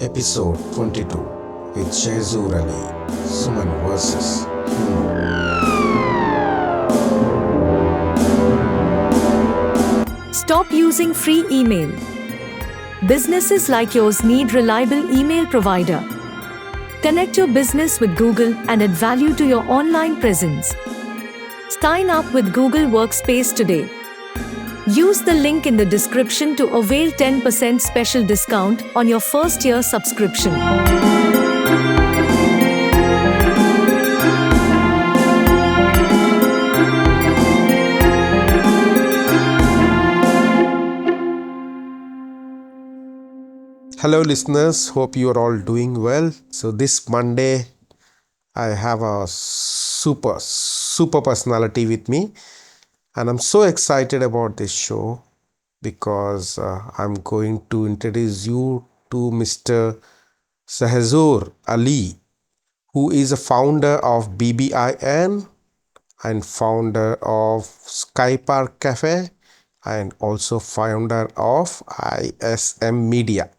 Episode 22 with Shahzoor Ali, Suman vs. Stop using free email. Businesses like yours need reliable email provider. Connect your business with Google and add value to your online presence. Sign up with Google Workspace today. Use the link in the description to avail 10% special discount on your first year subscription. Hello, listeners. Hope you are all doing well. So, this Monday, I have a super personality with me, and I'm so excited about this show because I'm going to introduce you to Mr. Shahzoor Ali, who is a founder of BBIN and founder of Sky Park Cafe and also founder of ISM Media.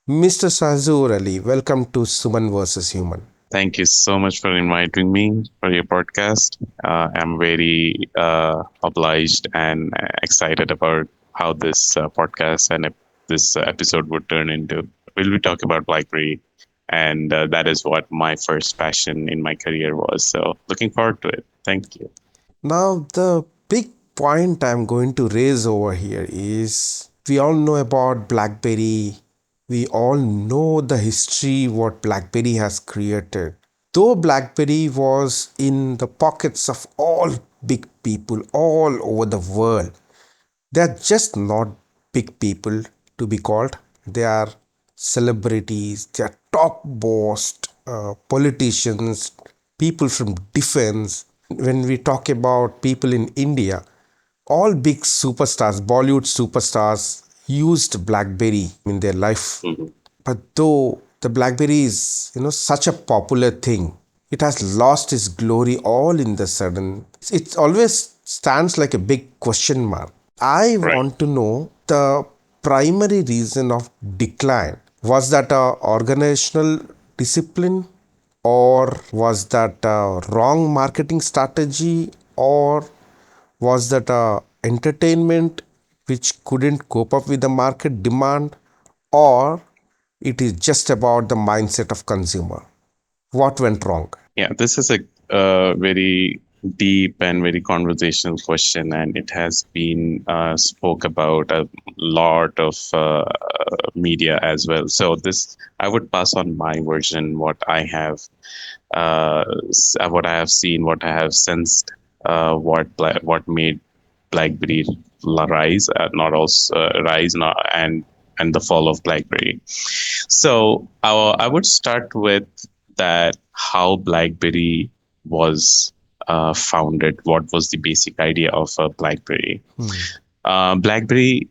Mr. Shahzoor Ali, welcome to Suman vs. Human. Thank you so much for inviting me for your podcast. I'm very obliged and excited about how this podcast and this episode would turn into. We'll be talking about BlackBerry, and that is what my first passion in my career was. So, looking forward to it. Thank you. Now, the big point I'm going to raise over here is we all know about BlackBerry. We all know the history what BlackBerry has created. Though BlackBerry was in the pockets of all big people all over the world, they are just not big people to be called. They are celebrities, they are top boss, politicians, people from defense. When we talk about people in India, all big superstars, Bollywood superstars, used BlackBerry in their life. But though the BlackBerry is, such a popular thing, it has lost its glory all in the sudden. It always stands like a big question mark. I want to know the primary reason of decline. Was that a organizational discipline, or was that a wrong marketing strategy, or was that a entertainment which couldn't cope up with the market demand, or it is just about the mindset of consumer? What went wrong? Yeah, this is a very deep and very conversational question, and it has been spoke about a lot of media as well. So this, I would pass on my version, what I have, what I have seen, what I have sensed, what made BlackBerry rise, not also rise, not and the fall of BlackBerry. So I would start with that how BlackBerry was founded. What was the basic idea of BlackBerry? BlackBerry.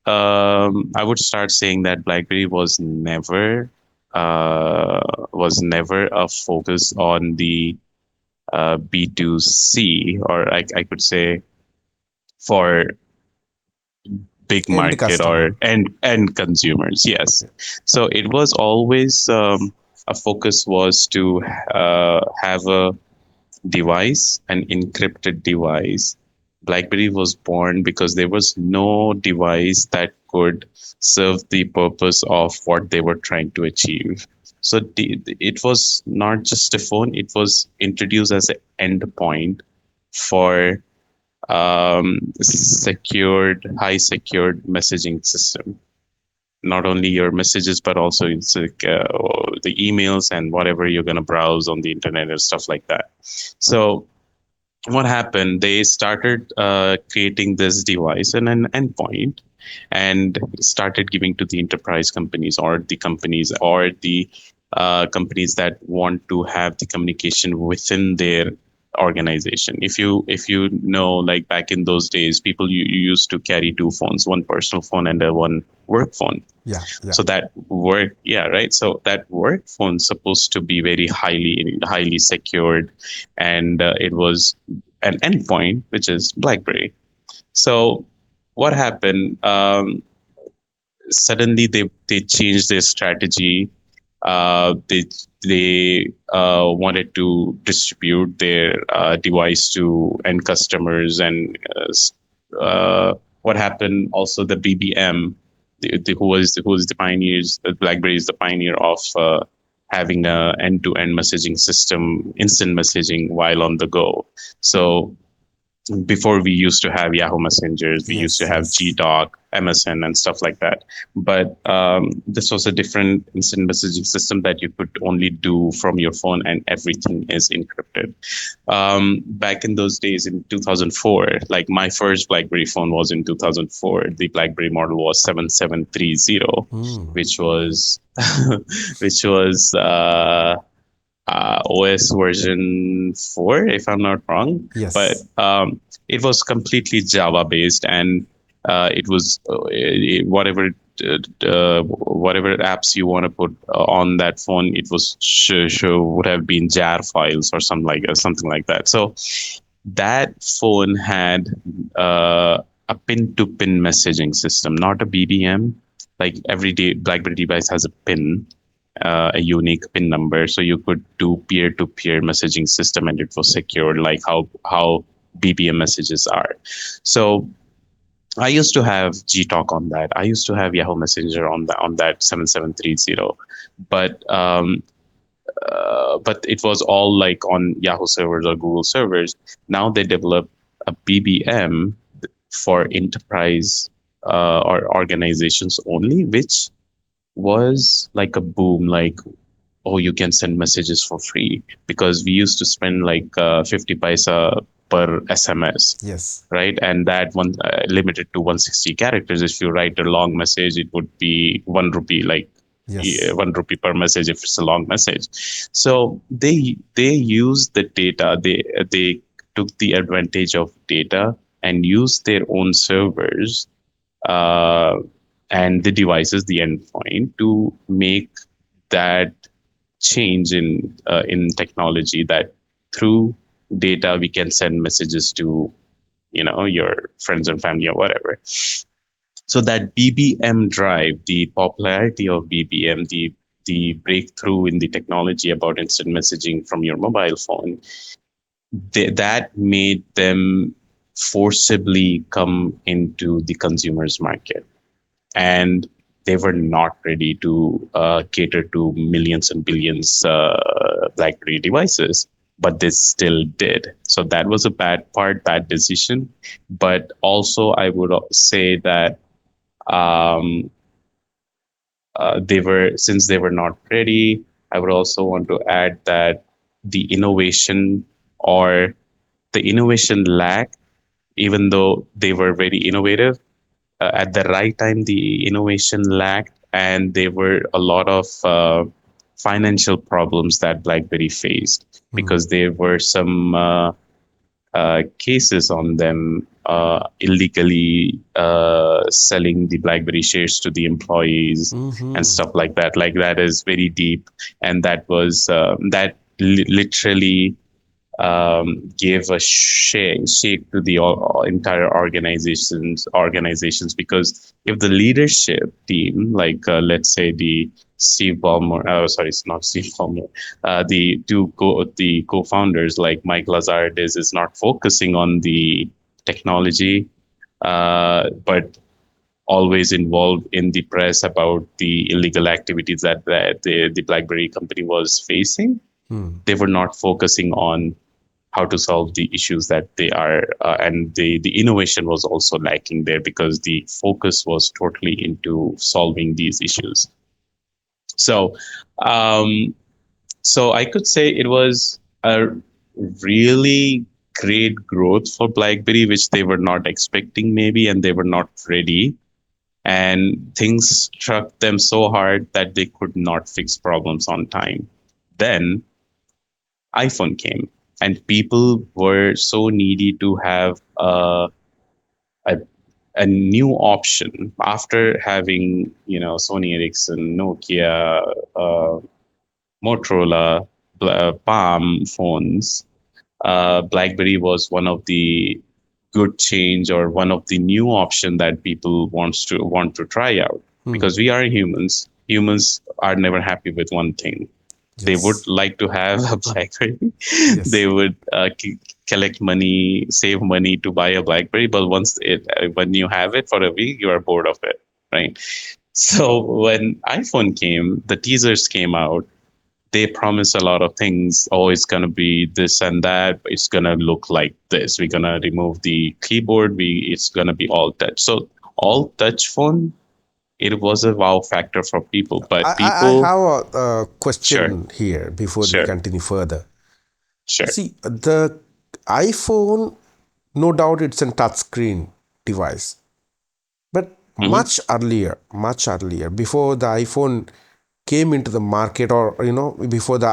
I would start saying that BlackBerry was never a focus on the B2C, or I could say for big End market or customer. end consumers. Yes, so it was always a focus was to have a device, an encrypted device. BlackBerry was born because there was no device that could serve the purpose of what they were trying to achieve. So it was not just a phone, it was introduced as an endpoint for high secured messaging system. Not only your messages, but also it's like, the emails and whatever you're going to browse on the internet and stuff like that. So what happened? They started creating this device and an endpoint, and started giving to the enterprise companies, or the companies, or the companies that want to have the communication within their organization. If you know, like back in those days, people you used to carry two phones, one personal phone and one work phone. Yeah. So that work, yeah, right. So that work phone supposed to be very highly secured, and it was an endpoint, which is BlackBerry. So what happened? Suddenly they changed their strategy, They wanted to distribute their device to end customers, and what happened also, the BBM, who was the pioneers. BlackBerry is the pioneer of having a end-to-end messaging system, instant messaging while on the go. So before, we used to have Yahoo Messengers, we used to Yes, have yes. Gtalk, MSN, and stuff like that. But this was a different instant messaging system that you could only do from your phone, and everything is encrypted. Back in those days, in 2004, like my first BlackBerry phone was in 2004. The BlackBerry model was 7730, Hmm. which was which was OS version 4, if I'm not wrong. But Yes. it was completely Java based, and it was whatever apps you want to put on that phone, it was would have been jar files or something like that. So that phone had a pin-to-pin messaging system, not a BBM. Like every day, BlackBerry device has a pin, a unique PIN number, so you could do peer-to-peer messaging system, and it was secure, like how BBM messages are. So I used to have Gtalk on that. I used to have Yahoo Messenger on that 7730, but but it was all like on Yahoo servers or Google servers. Now they developed a BBM for enterprise or organizations only, which was like a boom. Like, oh, you can send messages for free, because we used to spend like 50 paisa per SMS, Yes. right? And that one limited to 160 characters. If you write a long message, it would be 1 rupee, like Yes. 1 rupee per message if it's a long message. So they used the data. They took the advantage of data and used their own servers uh, and the devices, the endpoint, to make that change in technology, that through data we can send messages to your friends and family or whatever. So that BBM drive, the popularity of BBM, the breakthrough in the technology about instant messaging from your mobile phone, that made them forcibly come into the consumers market, and they were not ready to cater to millions and billions BlackBerry devices, but they still did. So that was a bad decision. But also, I would say that um, since they were not ready. I would also want to add that the innovation or the innovation lack, even though they were very innovative, at the right time the innovation lacked, and there were a lot of financial problems that BlackBerry faced, Hmm. because there were some cases on them illegally selling the BlackBerry shares to the employees and Mm-hmm. stuff like that. Like, that is very deep, and that literally gave a shape to the entire organizations, because if the leadership team, like let's say the Steve Ballmer, sorry, it's not Steve Ballmer, the co-founders like Mike Lazardis is not focusing on the technology, but always involved in the press about the illegal activities that the BlackBerry company was facing. Hmm. They were not focusing on how to solve the issues that they are, and the innovation was also lacking there, because the focus was totally into solving these issues. So um, so I could say it was a really great growth for BlackBerry, which they were not expecting maybe, and they were not ready, and things struck them so hard that they could not fix problems on time. Then iPhone came, and people were so needy to have a, a new option after having, Sony Ericsson, Nokia, Motorola, Palm phones. BlackBerry was one of the good change, or one of the new option that people want to try out, Hmm. because we are humans. humans are never happy with one thing. They would Yes. like to have a BlackBerry. They Yes. would collect money, save money to buy a BlackBerry. But when you have it for a week, you are bored of it, right? So when iPhone came, the teasers came out. They promise a lot of things. Oh, it's gonna be this and that. It's gonna look like this. We're gonna remove the keyboard. It's gonna be all touch. So all touch phone. It was a wow factor for people, but I people, have a sure, question here before we sure, continue further. sure. See, the iPhone, no doubt it's a touchscreen device, but Hmm. much earlier, before the iPhone came into the market, or before the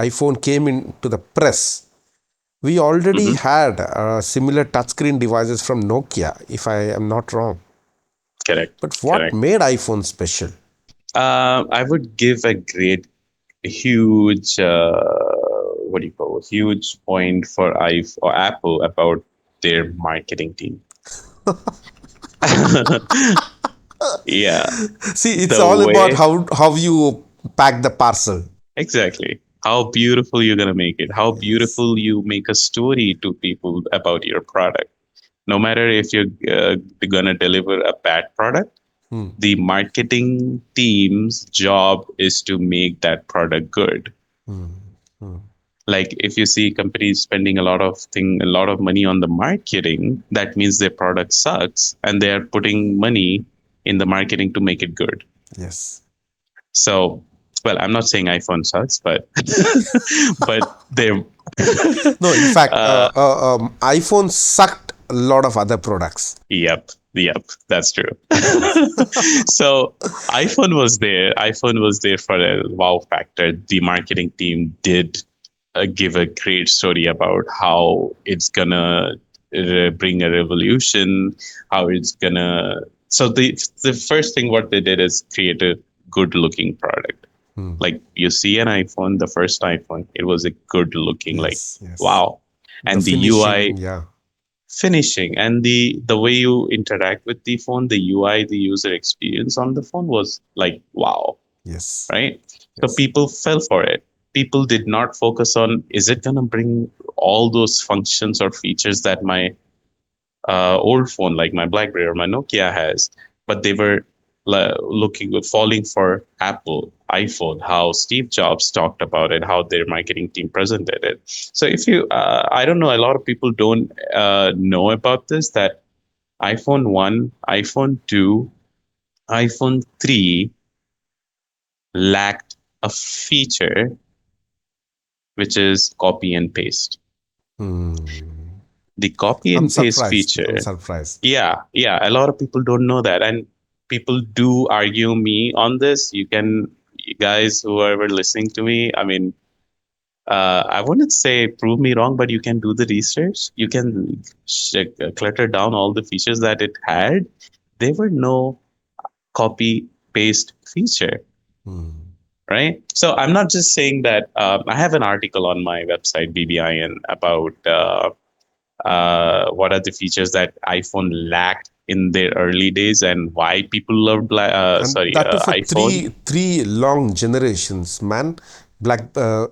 iPhone came into the press, we already Hmm. had similar touchscreen devices from Nokia, if I am not wrong. Correct, But what correct. made iPhone special? I would give a great, huge, what do you call it? Huge point for or Apple about their marketing team. Yeah, See, it's the all about way how you pack the parcel. exactly how beautiful you're gonna make it. How Yes. beautiful you make a story to people about your product. No matter if you're gonna deliver a bad product, Hmm. the marketing team's job is to make that product good. Hmm. Hmm. Like if you see companies spending a lot of money on the marketing, that means their product sucks and they are putting money in the marketing to make it good. Yes. So, well, I'm not saying iPhone sucks, but but they No, in fact, uh, iPhone sucked a lot of other products. yep, yep, that's true. So iPhone was there for a wow factor. The marketing team did give a great story about how it's gonna bring a revolution, how it's gonna. So the first thing what they did is create a good looking product. Hmm. Like you see an iPhone, the first iPhone, it was a good looking, like Yes. Yes. wow, The and the UI finishing, yeah. finishing and the way you interact with the phone, the UI, the user experience on the phone was like wow, Yes. right? So Yes. people fell for it. People did not focus on is it going to bring all those functions or features that my old phone like my BlackBerry or my Nokia has, but they were falling for Apple iPhone, how Steve Jobs talked about it, how their marketing team presented it. So if you I don't know, a lot of people don't know about this, that iPhone 1, iPhone 2, iPhone 3 lacked a feature which is copy and paste. Hmm. The copy I'm and paste surprised. I'm feature, surprised. yeah, a lot of people don't know that, and people do argue me on this. You guys, whoever listening to me, I mean, I wouldn't say prove me wrong, but you can do the research. You can clutter down all the features that it had. There were no copy paste feature, Hmm. right? So I'm not just saying that. I have an article on my website BBIN about what are the features that iPhone lacked in their early days and why people loved And that too for iPhone. three long generations, man. Yeah,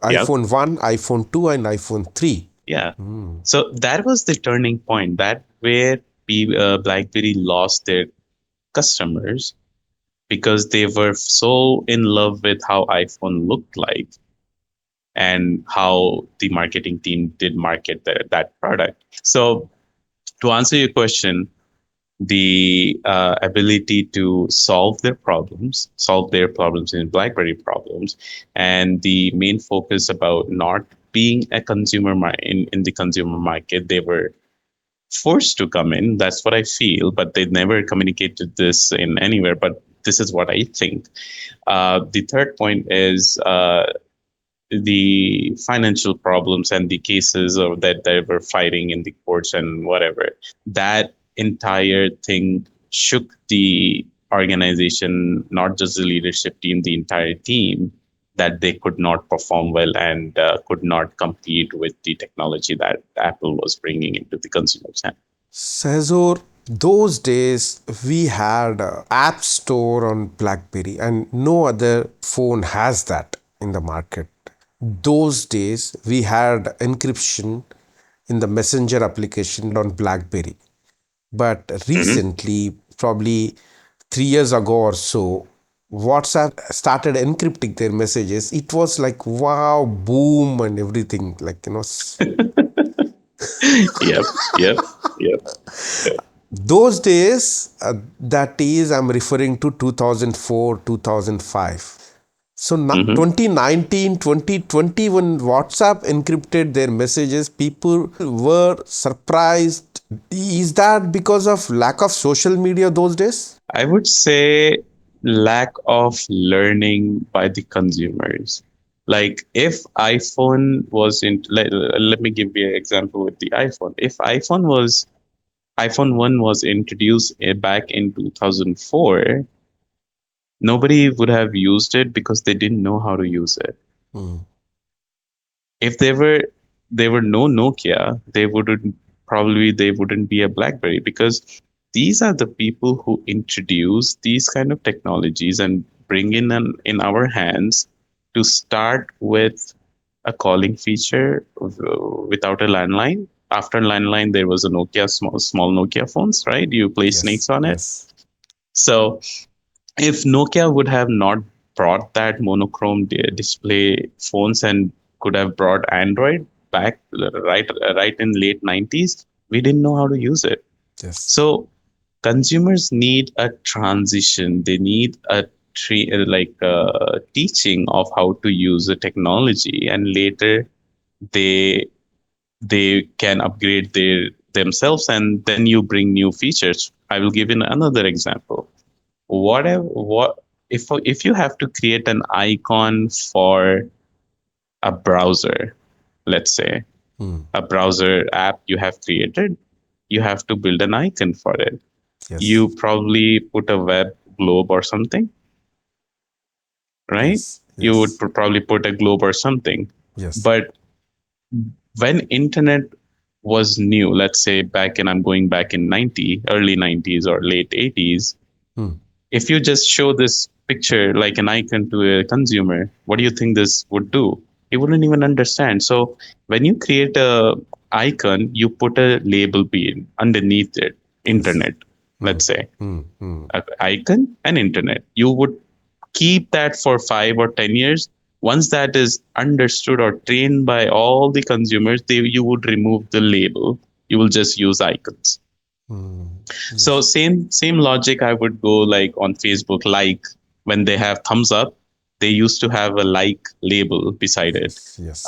iPhone 1, iPhone 2, and iPhone 3. yeah. So that was the turning point. That where BlackBerry lost their customers because they were so in love with how iPhone looked like and how the marketing team did market that product. So to answer your question, the ability to solve their problems in BlackBerry problems, and the main focus about not being a in the consumer market. They were forced to come in. That's what I feel, but they never communicated this in anywhere. But this is what I think. The third point is the financial problems and the cases that they were fighting in the courts and whatever. That entire thing shook the organization, not just the leadership team, the entire team, that they could not perform well and could not compete with the technology that Apple was bringing into the consumer's hand. Shahzoor, Those days we had a app store on BlackBerry, and no other phone has that in the market. Those days we had encryption in the messenger application on BlackBerry. But Hmm. recently, probably 3 years ago or so, WhatsApp started encrypting their messages. It was like wow, boom, and everything. Like, Yep, yep, yep. those days, that is, I'm referring to 2004, 2005. So Hmm. 2019, 2020, when WhatsApp encrypted their messages, people were surprised. Is that because of lack of social media those days? I would say lack of learning by the consumers. Like if iPhone was in, let me give you an example with the iPhone. If iPhone 1 was introduced back in 2004, nobody would have used it because they didn't know how to use it. Hmm. If there were no Nokia, they wouldn't be a BlackBerry, because these are the people who introduce these kind of technologies and bring in our hands to start with a calling feature without a landline. After landline, there was a Nokia, small Nokia phones, right? You play Yes, snakes on it. yes, So if Nokia would have not brought that monochrome display phones and could have brought Android back, right in late 90s, we didn't know how to use it. yes, So consumers need a transition. They need a teaching of how to use the technology, and later they they can upgrade themselves, and then you bring new features. I will give you another example. What if you have to create an icon for a browser, let's say hmm, a browser app you have created, you have to build an icon for it. yes, You probably put a web globe or something, right? yes, You would yes, probably put a globe or something. yes, But when internet was new, let's say back in, I'm going back in early 90s or late 80s, hmm, if you just show this picture like an icon to a consumer, what do you think this would do? He wouldn't even understand. So when you create a icon, you put a label underneath it, yes, internet, hmm, let's say, hmm, hmm, a icon and internet. You would keep that for 5 or 10 years. Once that is understood or trained by all the consumers, you would remove the label. You will just use icons. hmm, So yes, same logic I would go like on Facebook, like when they have thumbs up, they used to have a like label beside it. yes, yes, yes,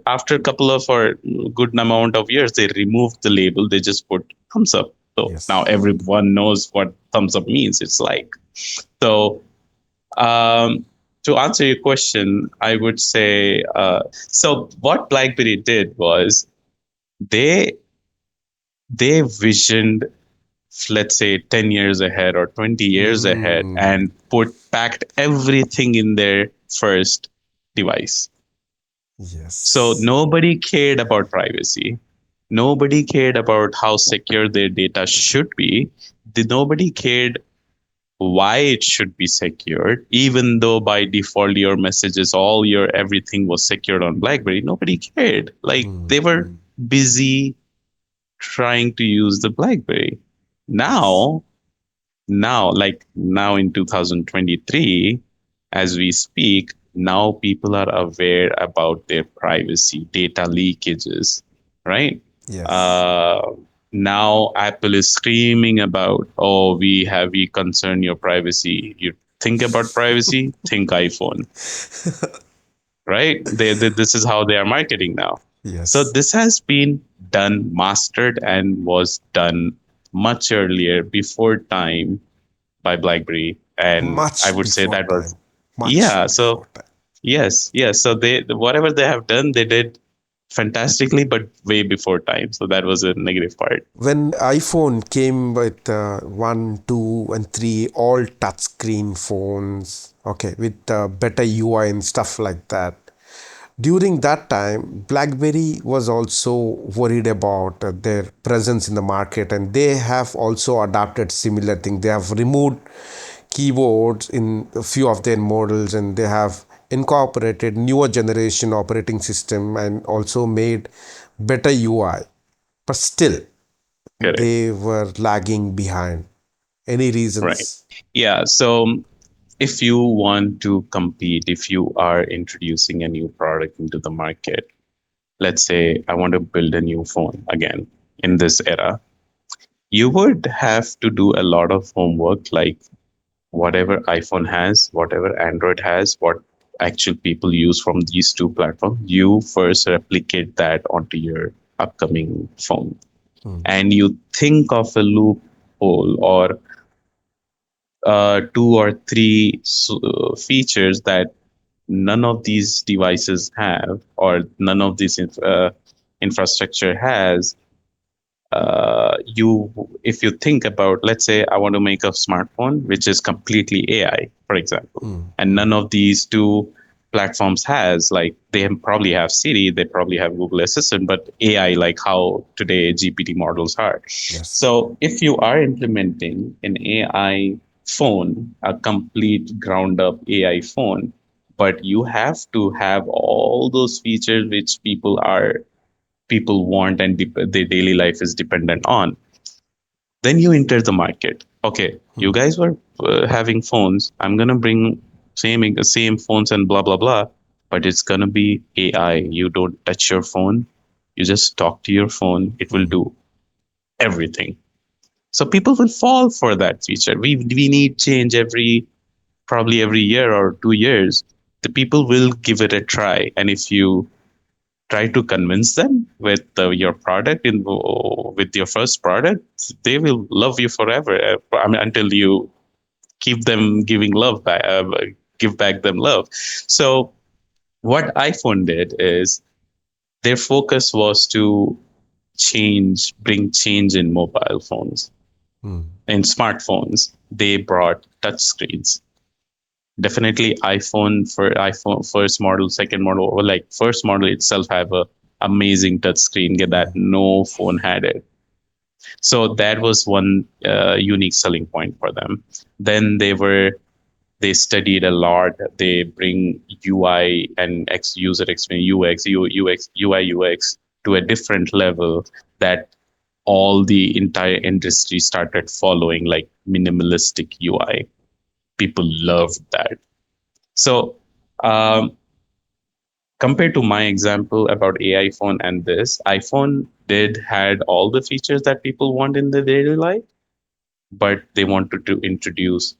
After a couple of or good amount of years, they removed the label. They just put thumbs up. So now yes. everyone knows what thumbs up means. It's like. So to answer your question, I would say so. What BlackBerry did was they they visioned, let's say, 10 years ahead or 20 years ahead, Hmm, and packed everything in their first device. So yes, nobody cared about privacy. Nobody cared about how secure their data should be. Nobody cared why it should be secured, even though by default your messages, all your everything was secured on BlackBerry. Nobody cared. Like hmm, they were hmm, busy trying to use the BlackBerry. yes, Now in 2023, as we speak, now people are aware about their privacy, data leakages, right? yes. uh, Now Apple is screaming about, oh, we concern your privacy. You think about privacy, think iPhone, right? This is how they are marketing now. So Yes, this has been done, mastered, and was done much earlier, before time, by BlackBerry, and I much would say before that was, time, much yeah. So before time. yes, yes. So whatever they have done, they did fantastically, but way before time. So that was a negative part. When iPhone came with 1, 2, and 3, all touchscreen phones, okay, with better UI and stuff like that. During that time, BlackBerry was also worried about their presence in the market, and they have also adopted similar thing. They have removed keyboards in a few of their models, and they have incorporated newer generation operating system and also made better UI. But still, Correct. they were lagging behind. Any Right. reasons? Yeah. So if you want to compete, if you are introducing a new product into the market, let's say I want to build a new phone again in this era, you would have to do a lot of homework, like whatever iPhone has, whatever Android has, what actual people use from these two platforms, you first replicate that onto your upcoming phone. Hmm. And you think of a loophole or two or three features that none of these devices have or none of this infrastructure has. You If you think about, let's say I want to make a smartphone which is completely AI, for example, Hmm. and Hmm. none of these two platforms has, like, they probably have Siri, they probably have Google Assistant, but AI, like how today GPT models are. Yes. So if you are implementing an AI phone, a complete ground up AI phone, but you have to have all those features which people want and their daily life is dependent on. Then you enter the market. Okay, you Hmm. guys were having phones. I'm gonna bring same phones and blah blah blah, but it's gonna be AI. You don't touch your phone. You just talk to your phone. It will Hmm. do everything. So people will fall for that feature. We need change probably every year or 2 years. The people will give it a try, and if you try to convince them with your product with your first product, they will love you forever. I mean, until you keep them giving love back, give back them love. So what iPhone did is their focus was to bring change in mobile phones. Hmm. In smartphones, they brought touch screens. Definitely iPhone first model, second model, or like first model itself have a amazing touch screen that no phone had it. So that was one unique selling point for them. Then they studied a lot. They bring UI and user experience, UI UX to a different level that all the entire industry started following, like minimalistic UI. People loved that. So um, compared to my example about AI phone and this, iPhone did had all the features that people want in their daily life, but they wanted to introduce,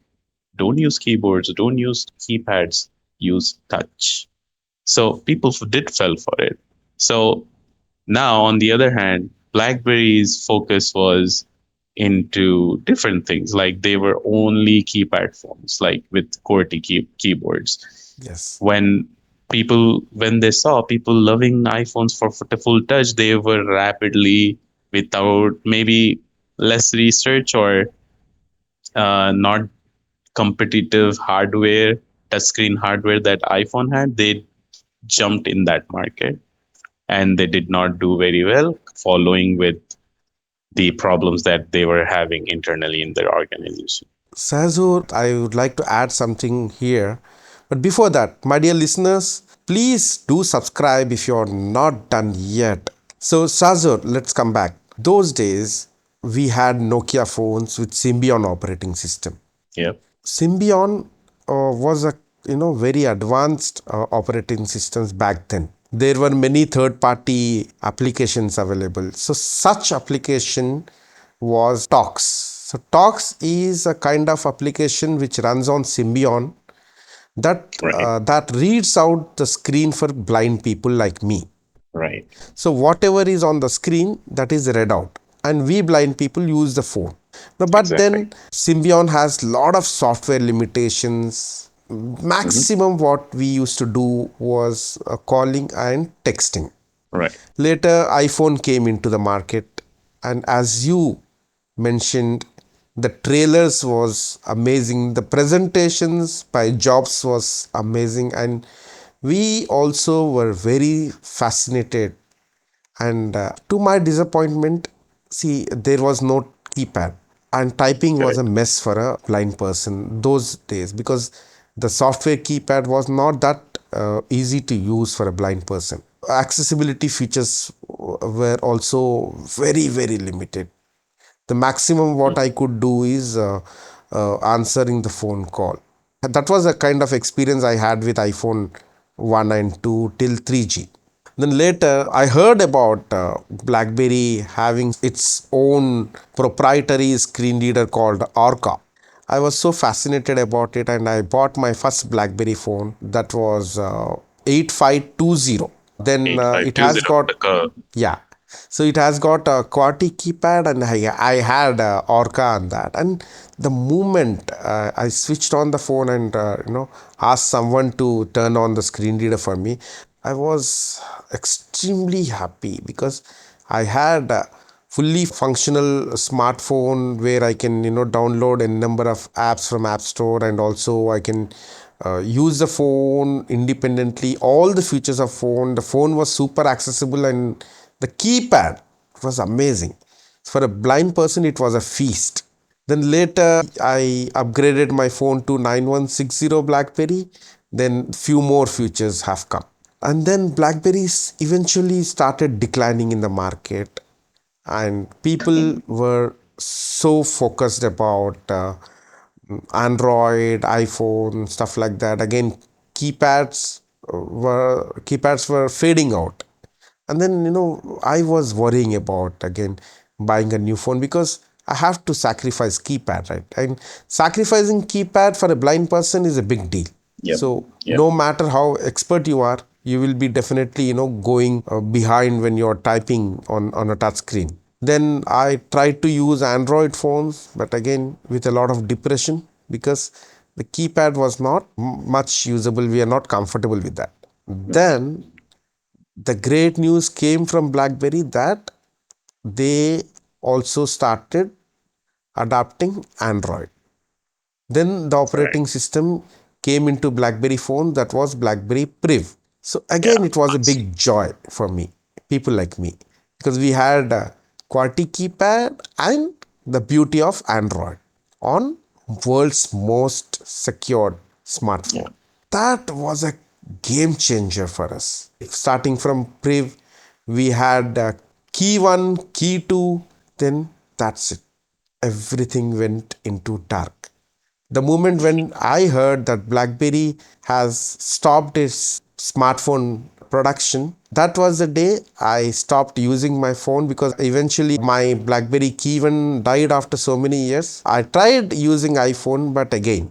don't use keyboards, don't use keypads, use touch. So people did fell for it. So now, on the other hand, BlackBerry's focus was into different things. Like they were only keypad phones, like with QWERTY keyboards. Yes. When they saw people loving iPhones for the full touch, they were rapidly, without maybe less research or not competitive hardware, touchscreen hardware that iPhone had, they jumped in that market and they did not do very well, following with the problems that they were having internally in their organization. Sahazur, I would like to add something here. But before that, my dear listeners, please do subscribe if you're not done yet. So, Sahazur, let's come back. Those days, we had Nokia phones with Symbian operating system. Yep. Symbian was a very advanced operating systems back then. There were many third-party applications available. So such application was Tox. So Tox is a kind of application which runs on Symbian Right. that reads out the screen for blind people like me. Right. So whatever is on the screen, that is read out, and we blind people use the phone. Now, but Exactly. then Symbian has lot of software limitations. Hmm. Maximum what we used to do was calling and texting. Right. Later, iPhone came into the market, and as you mentioned, the trailers was amazing. The presentations by Jobs was amazing, and We also were very fascinated, and to my disappointment, see, there was no keypad, and typing was a Correct. mess for a blind person those days because the software keypad was not that easy to use for a blind person. Accessibility features were also very, very limited. The maximum what I could do is answering the phone call. That was a kind of experience I had with iPhone 1 and 2 till 3G. Then later, I heard about BlackBerry having its own proprietary screen reader called Orca. I was so fascinated about it, and I bought my first BlackBerry phone. That was 8520. Then it has 8520, got, the curve. yeah. So it has got a QWERTY keypad, and I had Orca on that. And the moment I switched on the phone and asked someone to turn on the screen reader for me, I was extremely happy because I had a fully functional smartphone where I can download a number of apps from App Store, and also I can use the phone independently. All the features of phone. The phone was super accessible, and the keypad was amazing. For a blind person, it was a feast. Then later, I upgraded my phone to 9160 BlackBerry. Then few more features have come. And then Blackberries eventually started declining in the market, and people were so focused about Android, iPhone, stuff like that. Again, keypads were fading out. And then I was worrying about again buying a new phone because I have to sacrifice keypad, right? And sacrificing keypad for a blind person is a big deal. Yep. So Yep. no matter how expert you are, you will be definitely going behind when you're typing on a touch screen. Then I tried to use Android phones, but again with a lot of depression because the keypad was not much usable. We are not comfortable with that. Then the great news came from BlackBerry that they also started adapting Android. Then the Correct. operating system came into BlackBerry phone, that was BlackBerry Priv. So Yeah. again, it was a Awesome. big joy for me, people like me, because we had a QWERTY keypad and the beauty of Android on world's most secured Yeah. smartphone. That was a game changer for us. Starting from Priv, we had key 1, key 2, then that's it. Everything went into dark. The moment when I heard that BlackBerry has stopped its smartphone production, that was the day I stopped using my phone because eventually my BlackBerry key 1 died after so many years. I tried using iPhone, but again,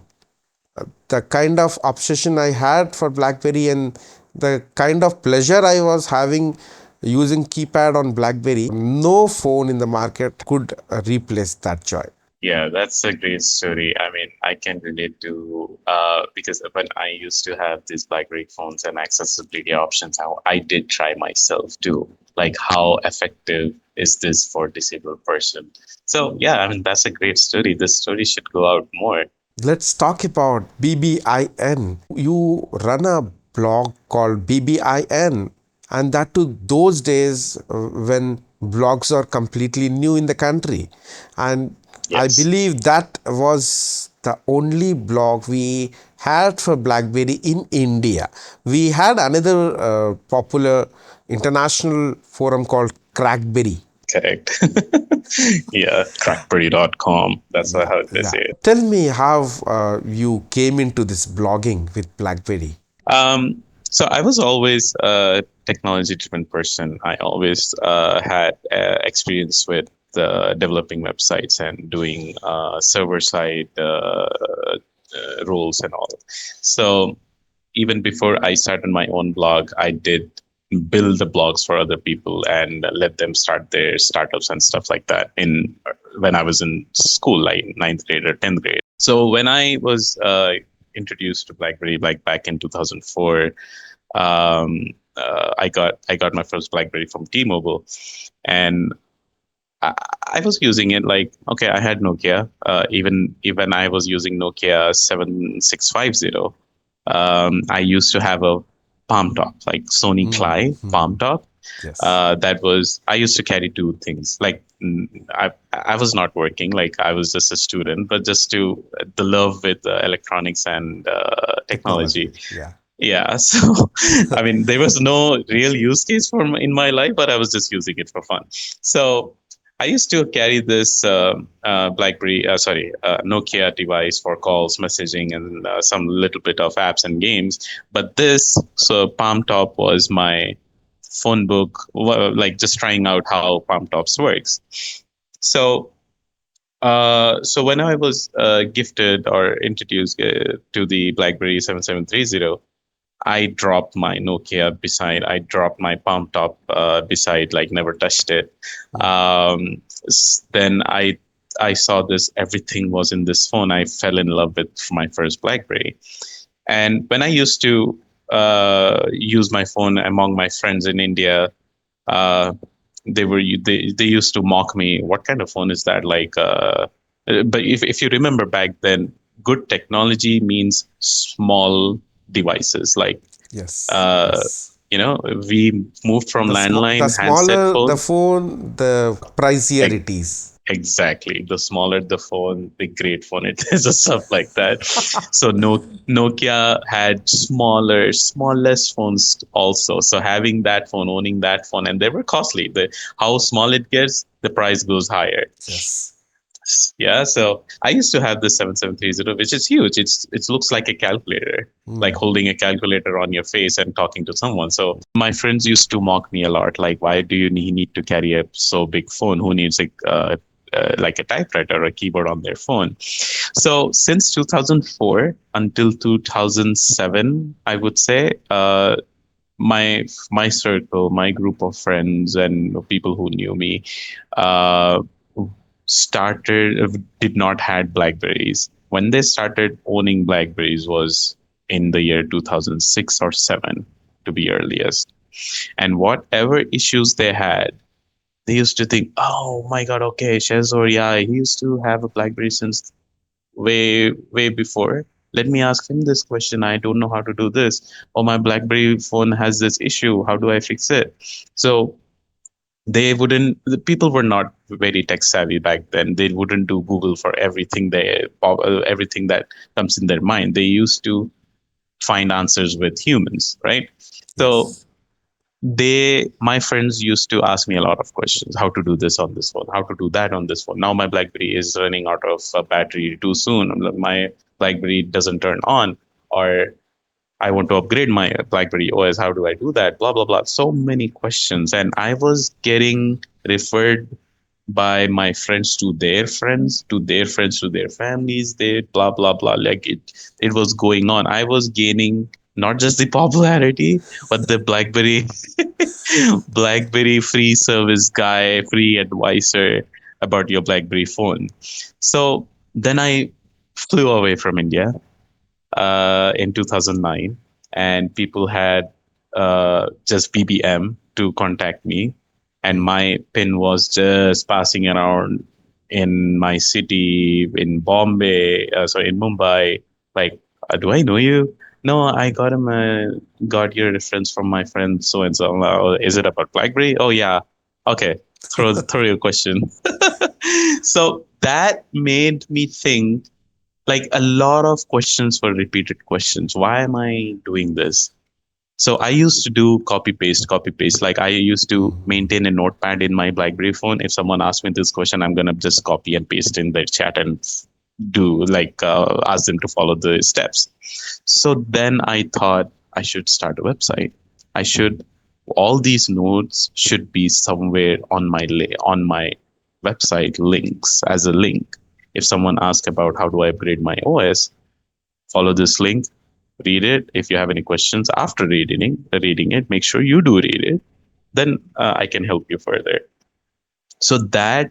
the kind of obsession I had for BlackBerry and the kind of pleasure I was having using keypad on BlackBerry, no phone in the market could replace that joy. Yeah, that's a great story. I mean, I can relate to because when I used to have these BlackBerry phones and accessibility options, how I did try myself too. Like, how effective is this for disabled person? So yeah, I mean, that's a great story. This story should go out more. Let's talk about BBIN. You run a blog called BBIN, and that to those days when blogs are completely new in the country. And I Yes, believe that was the only blog we had for BlackBerry in India. We had another popular international forum called Crackberry. correct. Yeah, crackberry.com. That's how they Yeah. say it. Tell me how you came into this blogging with BlackBerry. So I was always a technology-driven person. I always had experience with developing websites and doing server-side roles and all. So even before I started my own blog, I did build the blogs for other people and let them start their startups and stuff like that in when I was in school, like ninth grade or 10th grade. So when I was introduced to BlackBerry, like back in 2004, I got my first BlackBerry from T-Mobile, and I, I was using it like, okay, I had Nokia. Even I was using Nokia 7650. I used to have a palm top, like Sony Cly palm top. Yes. That was, I used to carry two things. Like I was not working, like I was just a student, but just to the love with electronics and technology. Technology. Yeah. Yeah, so I mean, there was no real use case in my life, but I was just using it for fun. So I used to carry this Nokia device for calls, messaging, and some little bit of apps and games. But this, so Palm Top was my phone book, like just trying out how Palm Tops works. So so when I was gifted or introduced to the BlackBerry 7730, I dropped my Nokia beside. I dropped my Palm Top beside, like never touched it. Then I saw this. Everything was in this phone. I fell in love with my first BlackBerry. And when I used to use my phone among my friends in India, uh, they used to mock me. What kind of phone is that? But if you remember back then, good technology means small devices. Like Yes. uh, Yes. we moved from The landline handset smaller the phone. phone, the pricier Ex- it is. Exactly. The smaller the phone, the great phone it is, or stuff like that. So Nokia had smallest phones also. So having that phone, owning that phone, and they were costly. The how small it gets, the price goes higher. Yes. Yeah, so I used to have this 7730, which is huge. It looks like a calculator, like holding a calculator on your face and talking to someone. So my friends used to mock me a lot, like, why do you need to carry a so big phone? Who needs like a typewriter or a keyboard on their phone? So since 2004 until 2007, I would say, my circle, my group of friends and people who knew me, uh, started did not had Blackberries. When they started owning Blackberries was in the year 2006 or 7, to be earliest. And whatever issues they had, they used to think, oh my god, okay, Shahzoor, yeah, he used to have a Blackberry since way before. Let me ask him this question. I don't know how to do this. Or my BlackBerry phone has this issue. How do I fix it? So they wouldn't, the people were not very tech savvy back then. They wouldn't do Google for everything that comes in their mind. They used to find answers with humans, right? So Yes. my friends used to ask me a lot of questions: how to do this on this phone, how to do that on this phone. Now my BlackBerry is running out of battery too soon, my BlackBerry doesn't turn on, or I want to upgrade my BlackBerry OS. How do I do that? Blah blah blah. So many questions, and I was getting referred by my friends to their friends, to their friends, to their families. They blah blah blah. Like it was going on. I was gaining not just the popularity, but the BlackBerry free service guy, free advisor about your BlackBerry phone. So then I flew away from India in 2009, and people had just BBM to contact me, and my pin was just passing around in my city in Bombay, so in Mumbai. Like, do I know you? No, I got your reference from my friend so and so. Is it about BlackBerry? Oh yeah. Okay, throw your question. So that made me think, like a lot of questions were repeated questions. Why am I doing this? So I used to do copy paste. Like I used to maintain a notepad in my BlackBerry phone. If someone asks me this question, I'm gonna just copy and paste in their chat and do like ask them to follow the steps. So then I thought I should start a website. I should All these notes should be somewhere on my website links as a link. If someone asks about how do I upgrade my OS, follow this link, read it. If you have any questions after reading it, make sure you do read it. Then I can help you further. So that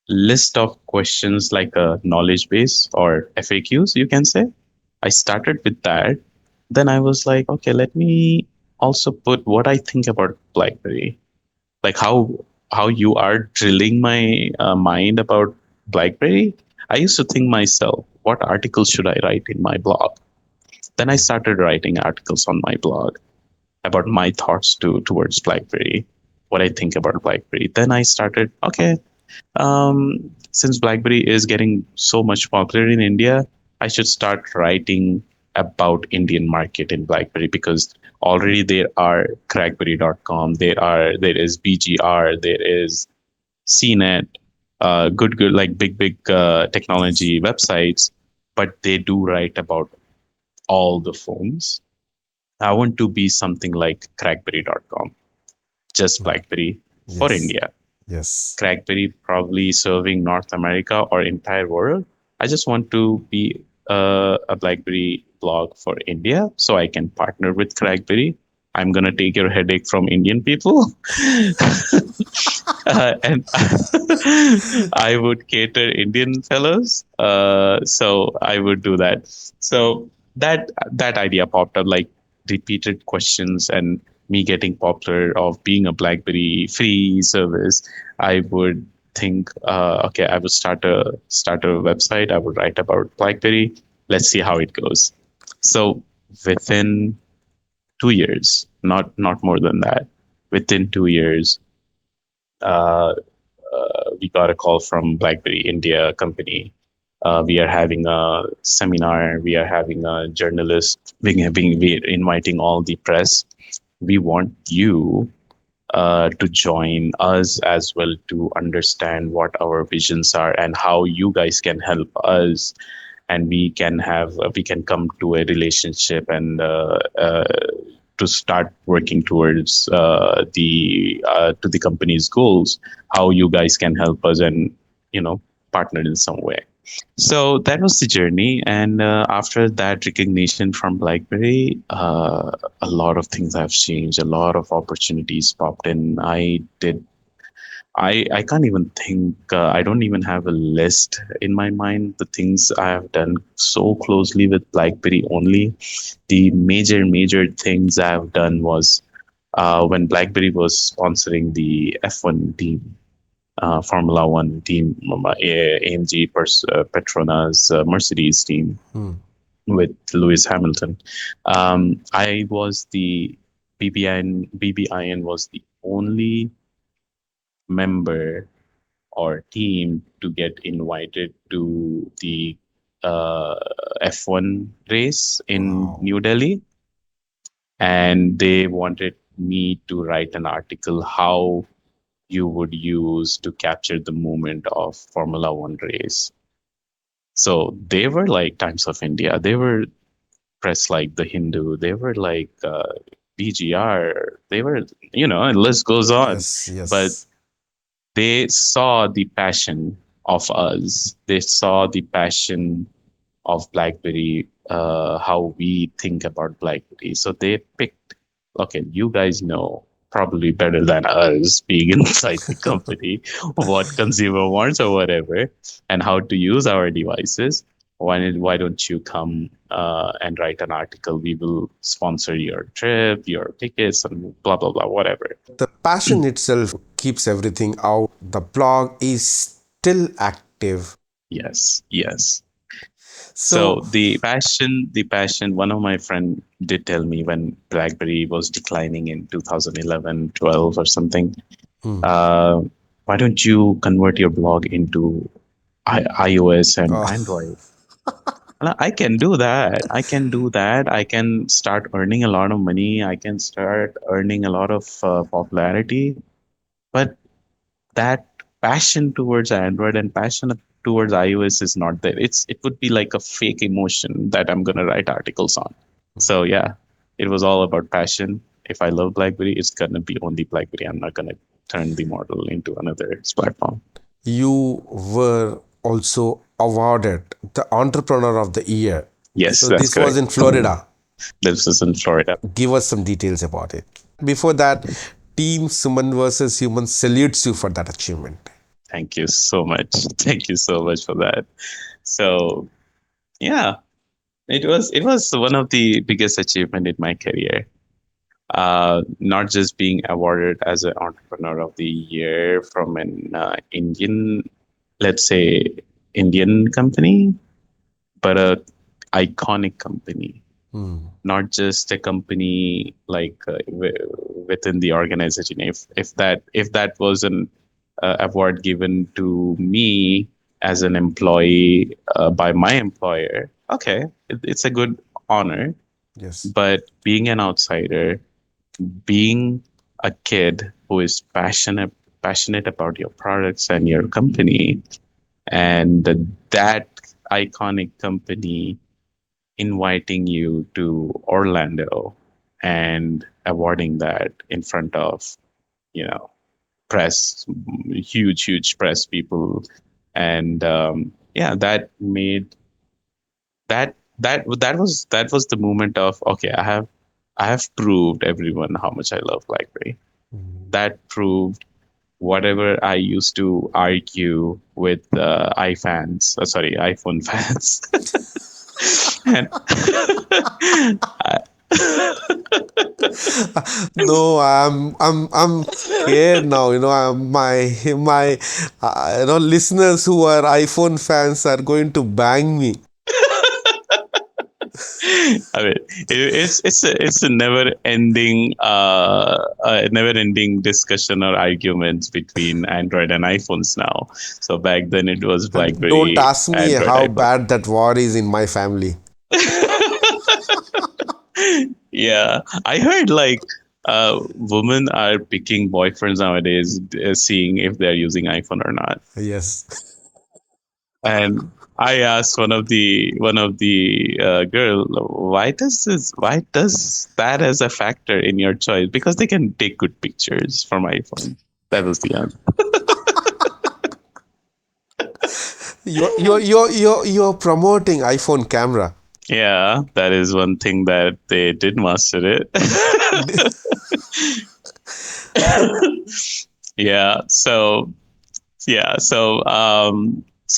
list of questions, like a knowledge base or FAQs, you can say, I started with that. Then I was like, okay, let me also put what I think about BlackBerry, like how you are drilling my mind about BlackBerry. I used to think myself, what articles should I write in my blog? Then I started writing articles on my blog. about my thoughts towards BlackBerry, what I think about BlackBerry. Then I started, okay, since BlackBerry is getting so much popular in India, I should start writing about Indian market in BlackBerry, because already there are crackberry.com, there is BGR, there is CNET, good like big Yes. technology websites, but they do write about all the phones. I want to be something like crackberry.com, just BlackBerry for Yes. India. Yes. Crackberry probably serving North America or entire world. I just want to be a BlackBerry blog for India so I can partner with Crackberry. I'm gonna take your headache from Indian people, and I would cater Indian fellows. So I would do that. So that idea popped up, like repeated questions and me getting popular of being a BlackBerry free service. I would think, okay, I would start a website. I would write about BlackBerry. Let's see how it goes. So within 2 years, not more than that, within 2 years, uh, we got a call from BlackBerry India company. We are having a seminar. We are having a journalist. We're inviting all the press. We want you to join us as well to understand what our visions are and how you guys can help us, and we can come to a relationship and to start working towards to the company's goals, how you guys can help us and you know partner in some way. So that was the journey, and after that recognition from BlackBerry, a lot of things have changed. A lot of opportunities popped in. I can't even think. I don't even have a list in my mind. The things I have done so closely with BlackBerry only. The major things I have done was when BlackBerry was sponsoring the F1 team, Formula One team, AMG Petronas Mercedes team with Lewis Hamilton. I was the BBIN. BBIN was the only member or team to get invited to the uh, F1 race in Wow. New Delhi, and they wanted me to write an article how you would use to capture the moment of Formula One race. So they were like Times of India. They were press like the Hindu. They were like BGR. They were, and list goes on. Yes. But Yes. they saw the passion of us. They saw the passion of BlackBerry, how we think about BlackBerry. So they picked, okay, you guys know probably better than us being inside the company what consumer wants or whatever, and how to use our devices. Why don't you come and write an article? We will sponsor your trip, your tickets, and blah, blah, blah, whatever. The passion itself keeps everything out. The blog is still active. Yes, yes. So So, the passion, one of my friend did tell me when BlackBerry was declining in 2011, 12 or something, uh, why don't you convert your blog into iOS and uh, Android? And I can do that. I can do that. I can start earning a lot of money. I can start earning a lot of popularity. But that passion towards Android and passion towards iOS is not there. It would be like a fake emotion that I'm gonna write articles on. So yeah, it was all about passion. If I love BlackBerry, it's gonna be only BlackBerry. I'm not gonna turn the model into another platform. you were also awarded the Entrepreneur of the Year. Yes, So, that's this was correct. in Florida. This is in Florida. Give us some details about it. Before that, Team Suman versus Human salutes you for that achievement. Thank you so much. Thank you so much for that. So yeah, it was one of the biggest achievement in my career. Not just being awarded as an entrepreneur of the year from an Indian, let's say Indian company, but a iconic company. not just a company like within the organization. If that was an award given to me as an employee by my employer, okay, it's a good honor. Yes. But being an outsider, being a kid who is passionate about your products and your company, and that iconic company inviting you to Orlando and awarding that in front of, you know, press, huge press people, and yeah, that was the moment of, okay, I have proved everyone how much I love BlackBerry. That proved whatever I used to argue with iPhone fans. And No, I'm scared now. Listeners who are iPhone fans are going to bang me. I mean, it's a never ending discussion or arguments between Android and iPhones now. So back then it was Don't BlackBerry, ask me Android, how iPhone. bad that war is in my family. Yeah, I heard like women are picking boyfriends nowadays, seeing if they're using iPhone or not. Yes. And I asked one of the girl, why does that as a factor in your choice? Because they can take good pictures from iPhone. That was the answer. You're promoting iPhone camera. Yeah, that is one thing that they did master it. Yeah. So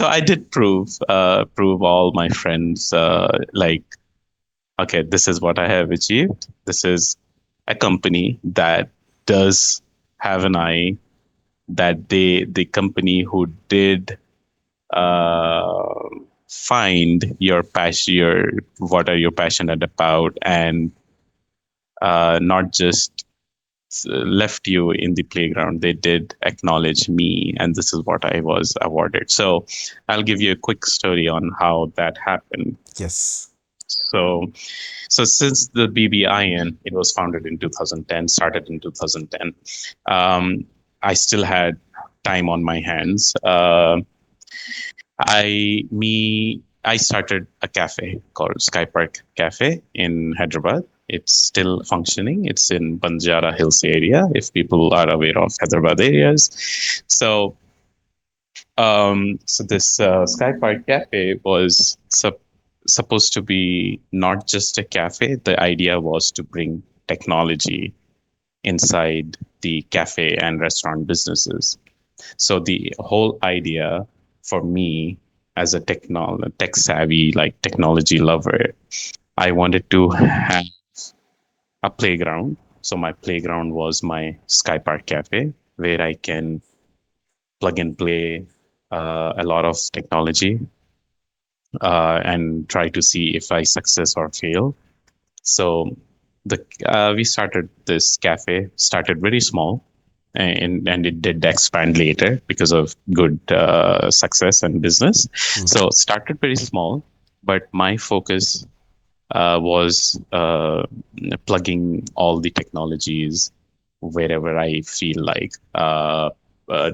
I did prove all my friends, like, okay, this is what I have achieved. This is a company that does have an eye, that the company who did uh, find your passion, your what are you passionate about, and not just left you in the playground. They did acknowledge me, and this is what I was awarded. So I'll give you a quick story on how that happened. Yes. So, so since the BBIN, it was founded in 2010, started in 2010, um, I still had time on my hands. I started a cafe called Sky Park Cafe in Hyderabad. It's still functioning. It's in Banjara Hills area, if people are aware of Hyderabad areas. So this Sky Park Cafe was supposed to be not just a cafe. The idea was to bring technology inside the cafe and restaurant businesses. So the whole idea for me, as a tech savvy, like technology lover, I wanted to have a playground. So my playground was my Sky Park Cafe, where I can plug and play a lot of technology, and try to see if I success or fail. So the we started this cafe, started very small, and it did expand later because of good success and business. So started very small, but my focus was plugging all the technologies wherever I feel like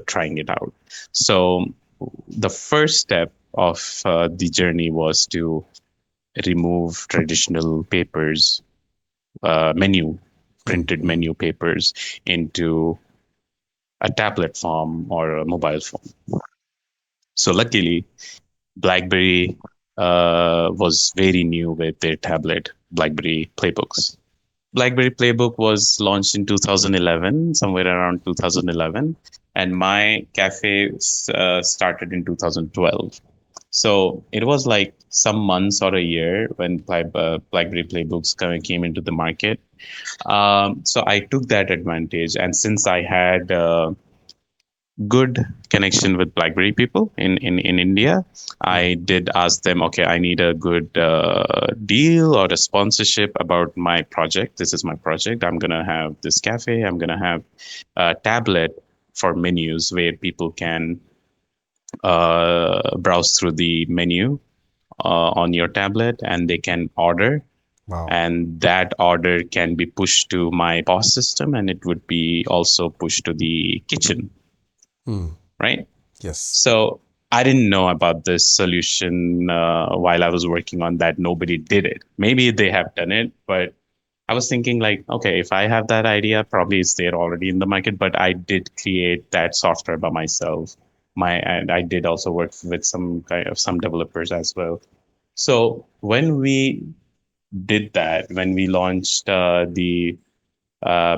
trying it out. So the first step of the journey was to remove traditional papers, menu printed menu papers, into a tablet form or a mobile phone. So luckily, BlackBerry was very new with their tablet, BlackBerry Playbooks. BlackBerry Playbook was launched in 2011, somewhere around 2011, and my cafe started in 2012. So it was like some months or a year when BlackBerry Playbooks came into the market. So I took that advantage, and since I had good connection with BlackBerry people in India. I did ask them, okay, I need a good deal or a sponsorship about my project. This is my project. I'm going to have this cafe. I'm going to have a tablet for menus where people can browse through the menu on your tablet and they can order. Wow. And that order can be pushed to my POS system and it would be also pushed to the kitchen, Hmm. right? Yes. So I didn't know about this solution while I was working on that. Nobody did it. Maybe they have done it, but I was thinking like, okay, if I have that idea, probably it's there already in the market. But I did create that software by myself. And I did also work with some developers as well. So when we did that, when we launched the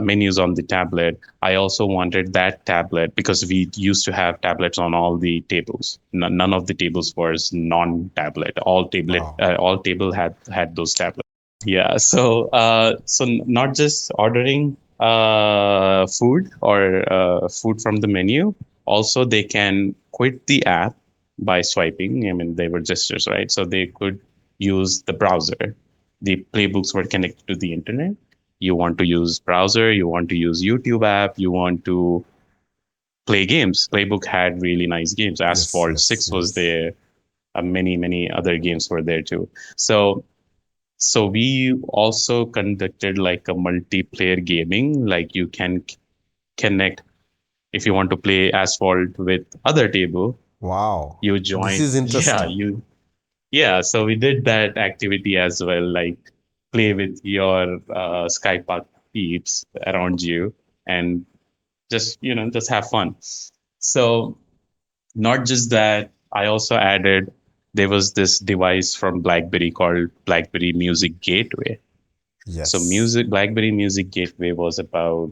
menus on the tablet. I also wanted that tablet because we used to have tablets on all the tables. None of the tables was non-tablet. Wow. All table had those tablets. Yeah. So not just ordering food or food from the menu. Also, they can quit the app by swiping. I mean, they were gestures, right? So they could use the browser. The playbooks were connected to the internet. You want to use browser, you want to use YouTube app, you want to play games. Playbook had really nice games. Yes. Asphalt Yes. 6 was Yes. there. Many other games were there too. So we also conducted like a multiplayer gaming. Like you can connect if you want to play Asphalt with other table. Wow. You This join. is Yeah, interesting. you Yeah, so we did that activity as well, like play with your Skypark peeps around you and just have fun. So not just that, I also added there was this device from BlackBerry called BlackBerry Music Gateway. So Yes. music BlackBerry Music Gateway was about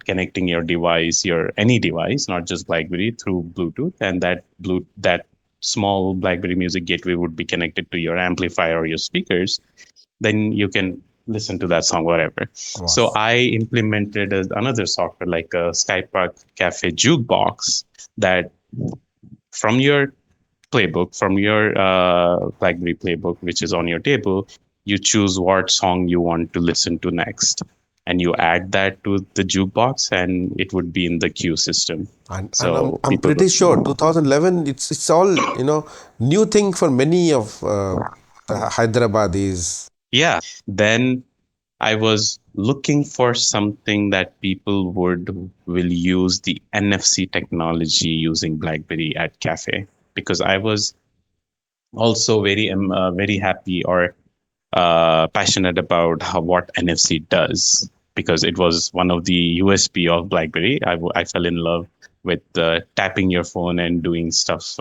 connecting your device, your any device, not just BlackBerry, through Bluetooth, and that small BlackBerry Music Gateway would be connected to your amplifier or your speakers. Then you can listen to that song wherever. So Was. I implemented another software like a Skypark Cafe jukebox that from your playbook, from your BlackBerry playbook, which is on your table, you choose what song you want to listen to next. And you add that to the jukebox, and it would be in the queue system. And So I'm people pretty would, sure 2011 it's all new thing for many of the Hyderabadis. yeah. Then I was looking for something that people will use the NFC technology using BlackBerry at cafe because I was also very happy or passionate about what NFC does because it was one of the USP of BlackBerry. I fell in love with tapping your phone and doing stuff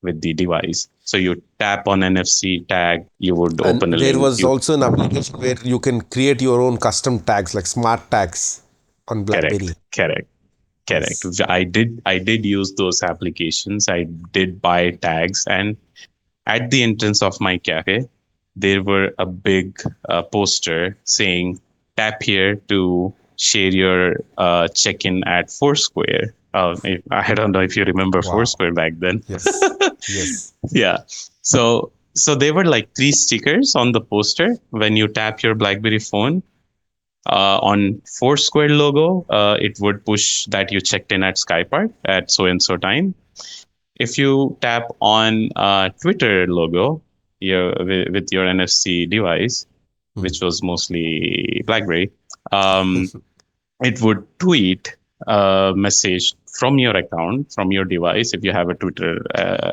with the device. So you tap on NFC tag, you would And open a there link. was also an application where you can create your own custom tags like smart tags on Correct, BlackBerry. correct, correct. Yes. I did use those applications. I did buy tags, and at the entrance of my cafe, there were a big poster saying tap here to share your check-in at Foursquare. I don't know if you remember Wow. Foursquare back then. Yes. Yes. Yeah. So there were like three stickers on the poster. When you tap your BlackBerry phone on Foursquare logo, it would push that you checked in at Skypark at so and so time. If you tap on Twitter logo with your NFC device, Hmm. which was mostly BlackBerry, um, it would tweet a message from your account, from your device. If you have a Twitter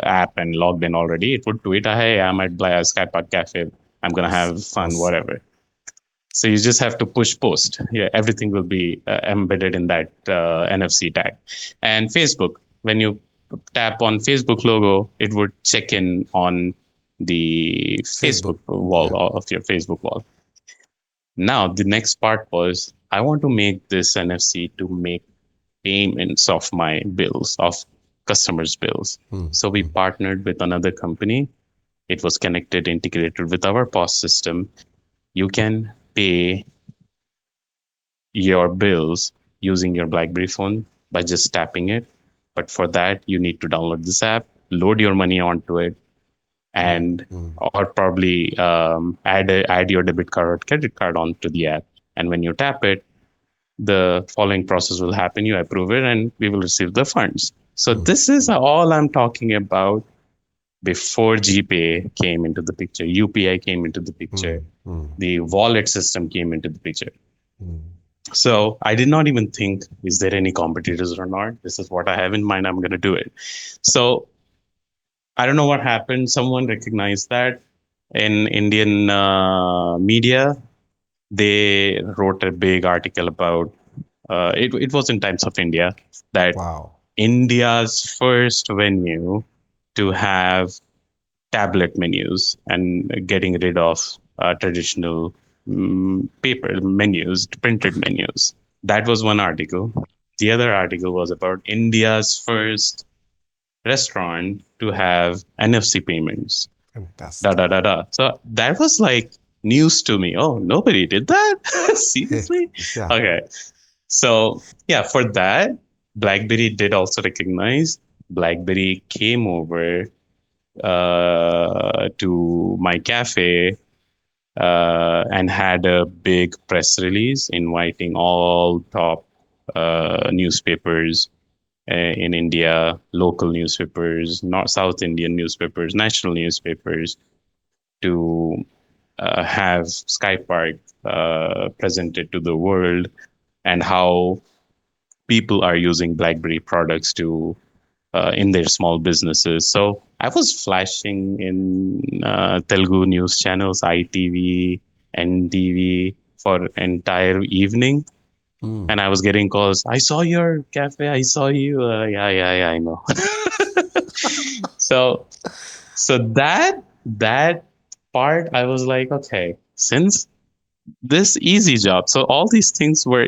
app and logged in already, it would tweet, "Hey, I'm at Skypark Cafe. I'm gonna Was. have fun, Was. whatever." So you just have to push post. Yeah, everything will be embedded in that NFC tag. And Facebook, when you tap on Facebook logo, it would check in on the Facebook. Facebook wall Yeah. of your Facebook wall. Now the next part was I want to make this NFC to make payments of my bills, of customers' bills. Hmm. So we Hmm. partnered with another company. It was connected, integrated with our POS system. You can pay your bills using your BlackBerry phone. by just tapping it. But for that, you need to download this app, load your money onto it, and or probably add your debit card or credit card onto the app. And when you tap it, the following process will happen. You approve it, and we will receive the funds. So this is all I'm talking about before GPay came into the picture, UPI came into the picture, the wallet system came into the picture. So I did not even think, is there any competitors or not? This is what I have in mind. I'm going to do it. So I don't know what happened. Someone recognized that in Indian media. They wrote a big article about it was in Times of India that Wow. India's first venue to have tablet menus and getting rid of traditional paper menus, printed menus. That was one article. The other article was about India's first restaurant to have NFC payments. Da Fantastic. da da da. So that was like news to me. Oh, nobody did that? Seriously? Yeah. Okay. So yeah, for that, BlackBerry did also recognize. BlackBerry came over to my cafe and had a big press release inviting all top newspapers in India, local newspapers, North South Indian newspapers, national newspapers, to have Skypark presented to the world, and how people are using BlackBerry products to in their small businesses. So I was flashing in Telugu news channels, ITV, NTV for entire evening, and I was getting calls. I saw your cafe. I saw you. Yeah, yeah, yeah. I know. So, so that part, I was like, okay, since this easy job, so all these things were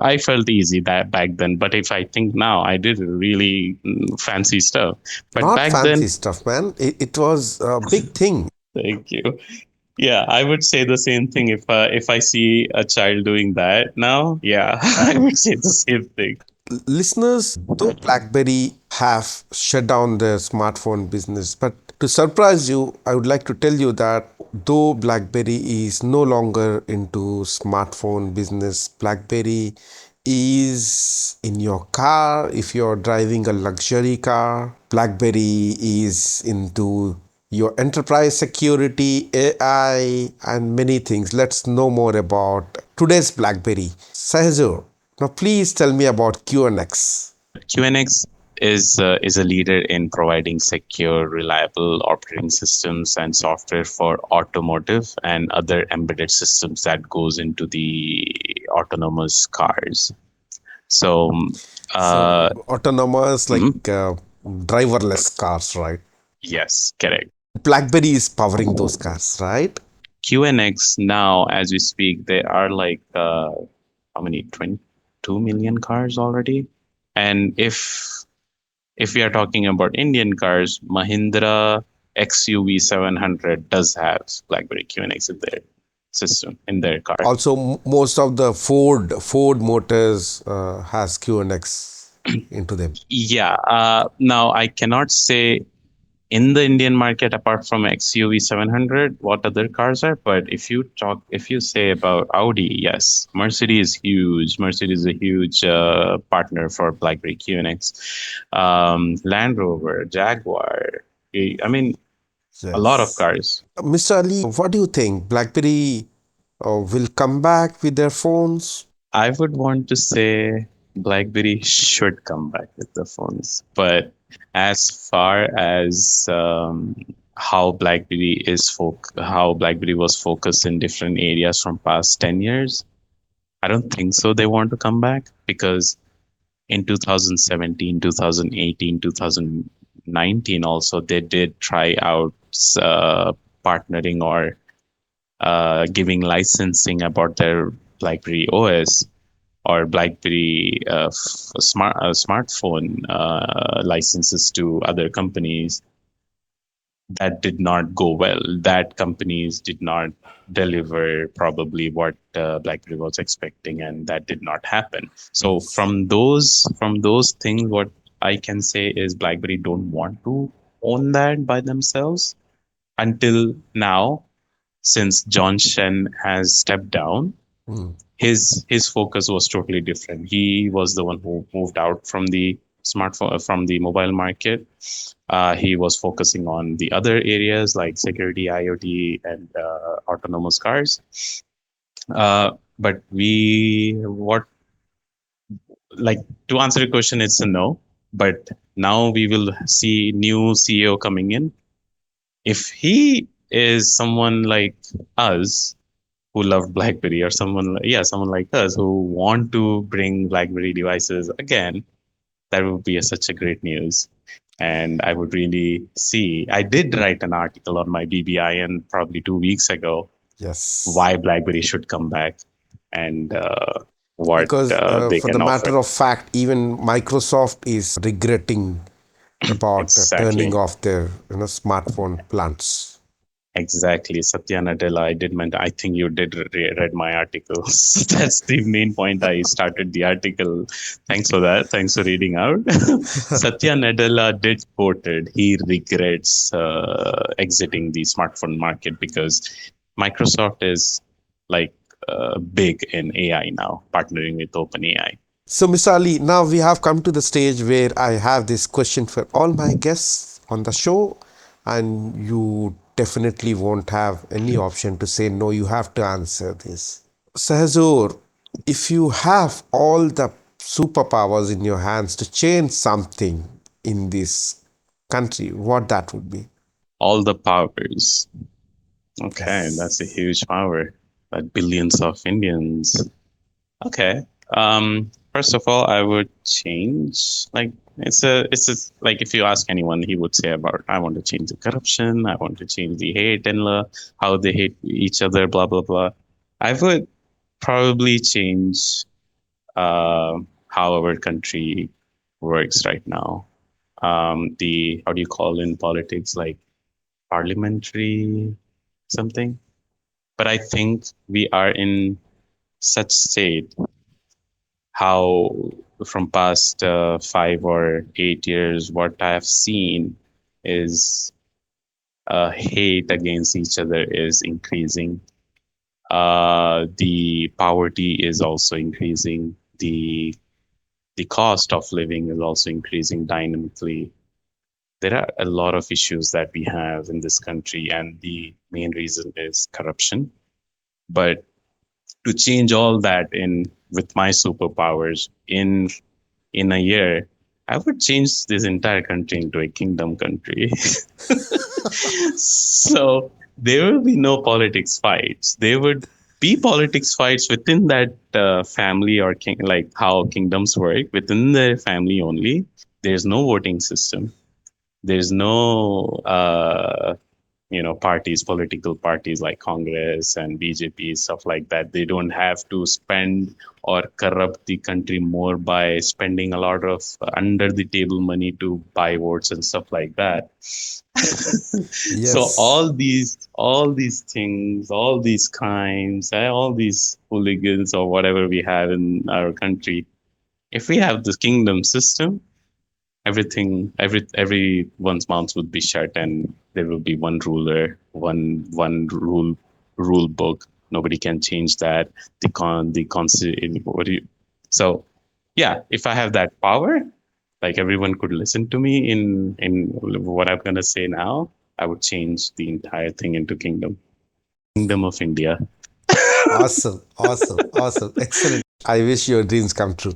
I felt easy that back then. But if I think now, I did really fancy stuff. But Not back then, fancy stuff, man. It was a big thing. thank you. Yeah, I would say the same thing if I see a child doing that now. Yeah, I would say the same thing. Listeners, though BlackBerry have shut down their smartphone business, but to surprise you, I would like to tell you that though BlackBerry is no longer into smartphone business, BlackBerry is in your car. If you're driving a luxury car, BlackBerry is into your enterprise security, AI, and many things. Let's know more about today's BlackBerry. Shahzoor, now please tell me about QNX. QNX is a leader in providing secure, reliable operating systems and software for automotive and other embedded systems that goes into the autonomous cars. So, uh, So autonomous, like mhm, driverless cars, right? yes, correct. BlackBerry is powering those cars, right? QNX now, as we speak, there are like how many? 22 million cars already. And if we are talking about Indian cars, Mahindra XUV 700 does have BlackBerry QNX in their system in their car. Also, most of the Ford Motors has QNX into them. Yeah. Now I cannot say in the Indian market apart from XUV 700 what other cars are, but if you say about Audi, yes, Mercedes is huge. Mercedes is a huge partner for BlackBerry QNX. Land Rover, Jaguar. I mean, a lot of Yes. cars. Mr. Ali, what do you think? BlackBerry will come back with their phones? I would want to say BlackBerry should come back with the phones, but as far as how BlackBerry was focused in different areas from past 10 years, I don't think so. They want to come back because in 2017, 2018, 2019, also they did try out partnering or giving licensing about their BlackBerry OS or BlackBerry smartphone licenses to other companies. that did not go well. That companies did not deliver probably what BlackBerry was expecting, and that did not happen. So Yes. from those things, what I can say is BlackBerry don't want to own that by themselves until now, since John Shen has stepped down. Mm. His focus was totally different. He was the one who moved out from the smartphone, from the mobile market. He was focusing on the other areas like security, IoT, and autonomous cars. But we what like to answer your question, it's a no. But now we will see new CEO coming in. If he is someone like us who love BlackBerry, or someone like us who want to bring BlackBerry devices again, that would be such a great news. And I would really see. I did write an article on my BBIN probably 2 weeks ago Yes. why BlackBerry should come back, and what Because they for the can offer. matter of fact, even Microsoft is regretting about turning Exactly. off their smartphone plants. Exactly, Satya Nadella. I did meant. I think you did read my articles. That's the main point. I started the article. Thanks for that. Thanks for reading out. Satya Nadella did quoted. He regrets exiting the smartphone market because Microsoft is like big in AI now, partnering with OpenAI. So, Mr. Ali, now we have come to the stage where I have this question for all my guests on the show, and you definitely won't have any option to say no. You have to answer this. Shahzoor, if you have all the superpowers in your hands to change something in this country, what that would be? All the powers. Okay, that's a Yes. huge power. But billions of Indians. Okay. First of all, I would change, like, it's a like, if you ask anyone, he would say about, I want to change the corruption, I want to change the hate and how they hate each other, blah blah blah. I would probably change how our country works right now. The How do you call in politics, like parliamentary something? But I think we are in such state, how from past 5 or 8 years, what I have seen is hate against each other is increasing. The poverty is also increasing. The cost of living is also increasing dynamically. There are a lot of issues that we have in this country, and the main reason is corruption. But to change all that in with my superpowers in a year, I would change this entire country into a kingdom country. So there will be no politics fights. There would be politics fights within that family, or like how kingdoms work within the family only. There's no voting system. There's no parties, political parties like Congress and BJP, stuff like that. They don't have to spend or corrupt the country more by spending a lot of under the table money to buy votes and stuff like that. So Yes. all these things, all these crimes, all these hooligans or whatever we have in our country, if we have this kingdom system, everyone's mouths would be shut, and there will be one ruler, one rule book. Nobody can change that. The constitution. So yeah, if I have that power, like everyone could listen to me in what I'm gonna say now, I would change the entire thing into kingdom of India. Awesome. Awesome. Awesome. Excellent. I wish your dreams come true.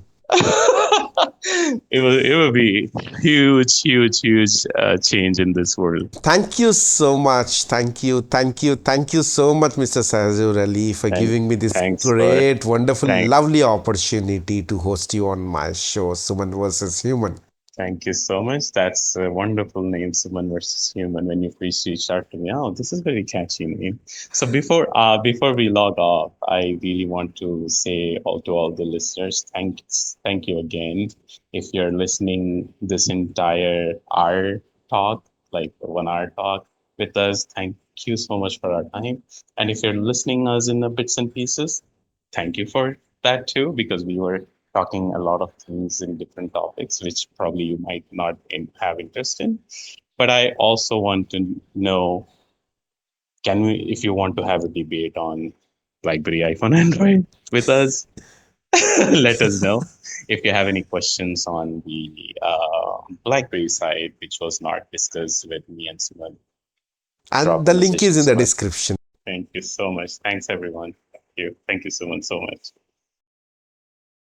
It will be huge, huge, huge change in this world. Thank you so much. Thank you. Thank you. Thank you so much, Mr. Shahzoor Ali, for Thank, giving me this thanks for great, wonderful, thank lovely opportunity to host you on my show, Suman versus Human. Thank you so much. That's a wonderful name, Suman versus Human. When you first reached out to me, oh, this is a very catchy name. So before we log off, I really want to say to all the listeners, thank you again. If you're listening this entire hour talk, like 1 hour talk, with us. Thank you so much for our time. And if you're listening us in the bits and pieces, thank you for that too, because we were talking a lot of things in different topics, which probably you might not have interest in. But I also want to know, can we, if you want to have a debate on BlackBerry, iPhone, Android with us, let us know. If you have any questions on the BlackBerry side, which was not discussed with me and Suman, And drop a the link message is to in the Suman. description. Thank you so much. Thanks, everyone. Thank you. Thank you, Suman, so much.